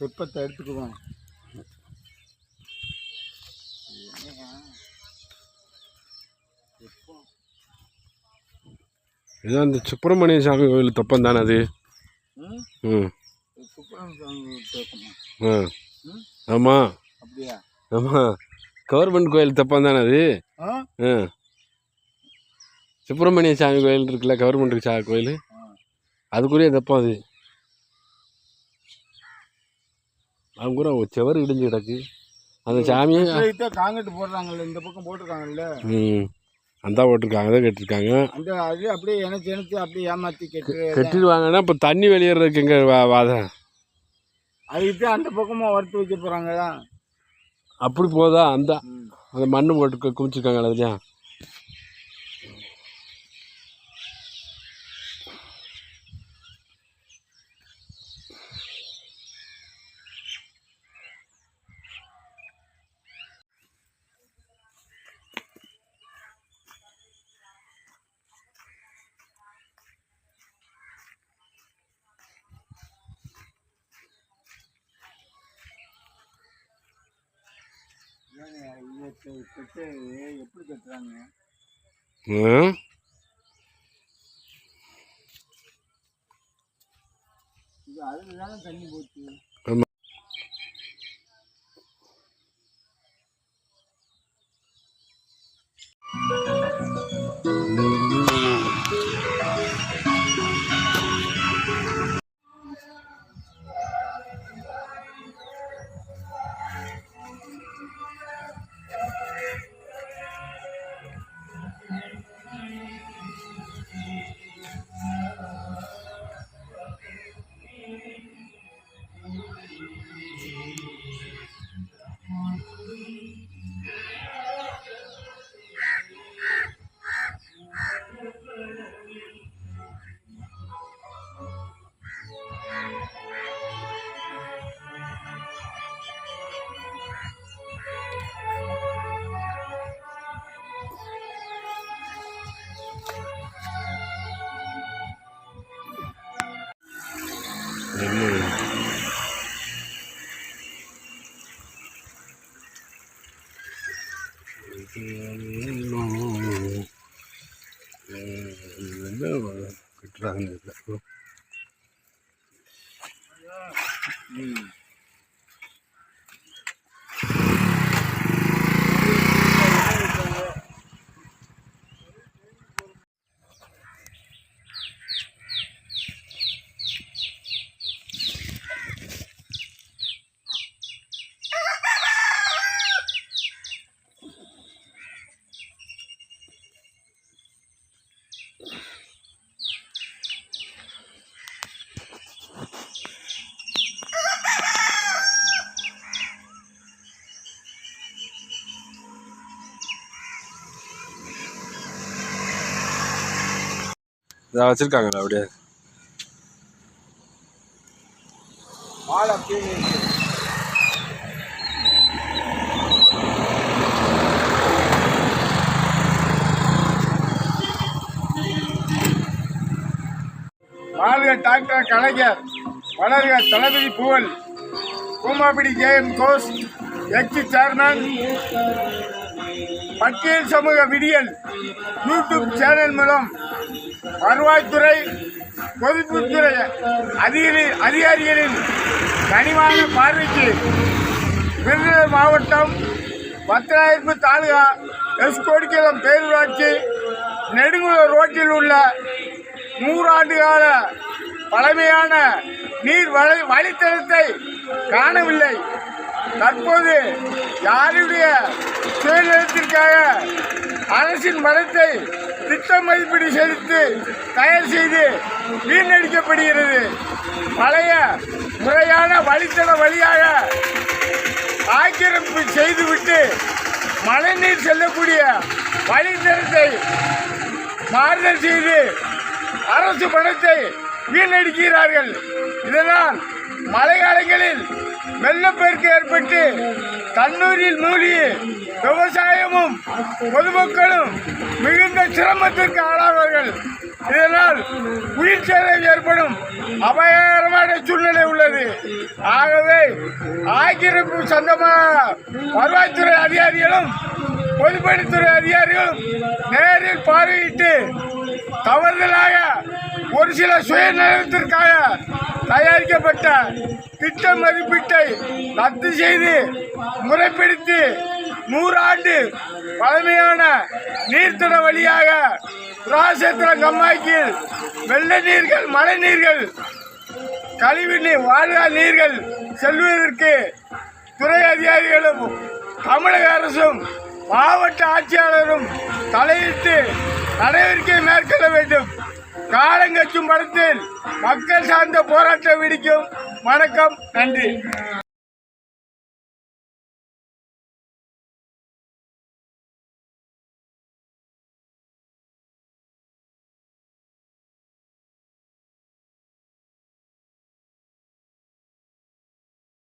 வெப்பத்தை எடுத்துக்குவோம். இதுதான் அந்த சுப்பிரமணிய சாமி கோயில் தெப்பம் தானே அது? ஆமாம். அப்படியா? ஆமாம், கவர்மெண்ட் கோயில் தெப்பம் தானே அது? சுப்பிரமணிய சாமி கோயில் இருக்குல்ல, கவர்மெண்ட் கோயில், அதுக்குரிய தெப்பம் அது. அவங்க கூட ஒரு செவரு இடிஞ்சு கிடக்கு. அந்த சாமியை காங்கிரீட் போடுறாங்கல்ல, இந்த பக்கம் போட்டிருக்காங்கல்ல. அந்த போட்டிருக்காங்க, அதை கட்டிருக்காங்க. அந்த அது அப்படியே இணைச்சு அப்படியே ஏமாற்றி கட்டிடுவாங்கன்னா இப்போ தண்ணி வெளியேறதுக்கு எங்கே வாதம்? அதுக்கிட்ட அந்த பக்கமாக வறுத்து வைக்க போகிறாங்க. அப்படி போதா? அந்த மண்ணு போட்டு குமிச்சிருக்காங்க அதுலையா? எப்படி கட்டுறாங்க? இது அதில் தானே தண்ணி போச்சு. கட்டுறாங்க. இதை வச்சிருக்காங்களா அப்படியே? வாழ்க டாக்டர் கலைஞர், வளர்க தளபதி புகழ். கூமாப்பிடி ஜேஎம் கோஸ், எக்ஸ் சேர்மன், பட்டியல் சமூக விடியல் யூடியூப் சேனல் மூலம் வருவாய்த்துறை, பொதுத்துறை அதிகாரிகளின் கனிவான பார்வைக்கு விருதுநகர் மாவட்டம் பத்திராயிருப்பு தாலுகா எஸ்கோடிக்குளம் பேரூராட்சி நெடுங்குளம் ரோட்டில் உள்ள 100 ஆண்டு கால பழமையான நீர் வழித்தடத்தை காணவில்லை. தற்போது யாருடைய சுயநலத்திற்காக அரசின் பணத்தை திட்ட மதிப்பீடு செலுத்தி தயார் செய்து வீணடிக்கப்படுகிறது. பழைய முறையான வழித்தட வழியாக ஆக்கிரமிப்பு செய்துவிட்டு மழைநீர் செல்லக்கூடிய வழித்தடத்தை மாறுதல் செய்து அரசு பணத்தை வீணடிக்கிறார்கள். இதனால் மழைக்காலங்களில் வெள்ளப்பெருக்கு ஏற்பட்டு தண்ணீரில் மூழ்கி விவசாயமும் பொதுமக்களும் மிகுந்த சிரமத்திற்கு ஆளாவார்கள். இதனால் உயிர் சேதம் ஏற்படும் அபாயகரமான சூழ்நிலை உள்ளது. ஆகவே ஆக்கிரமிப்பு சொந்தமாக வருவாய்த்துறை அதிகாரிகளும் பொதுப்பணித்துறை அதிகாரிகளும் நேரில் பார்வையிட்டு தவறுதலாக ஒரு சில சுயநலத்திற்காக தயாரிக்கப்பட்ட திட்ட மதிப்பீட்டை ரத்து செய்து முறைப்படுத்தி 100 ஆண்டு பழமையான நீர்த்தட வழியாக ராசேத்திரம் கம்மாய்க்கில் வெள்ள நீர்கள், மழை நீர்கள், கழிவு நீர், வாழ்நாள் நீர்கள் செல்வதற்கு துறை அதிகாரிகளும் தமிழக அரசும் மாவட்ட ஆட்சியாளரும் தலையிட்டு நடவடிக்கை மேற்கொள்ள வேண்டும். காலங்கச்சும் படத்தில் மக்கள் சார்ந்த போராட்டம் விடுக்கும். வணக்கம், நன்றி.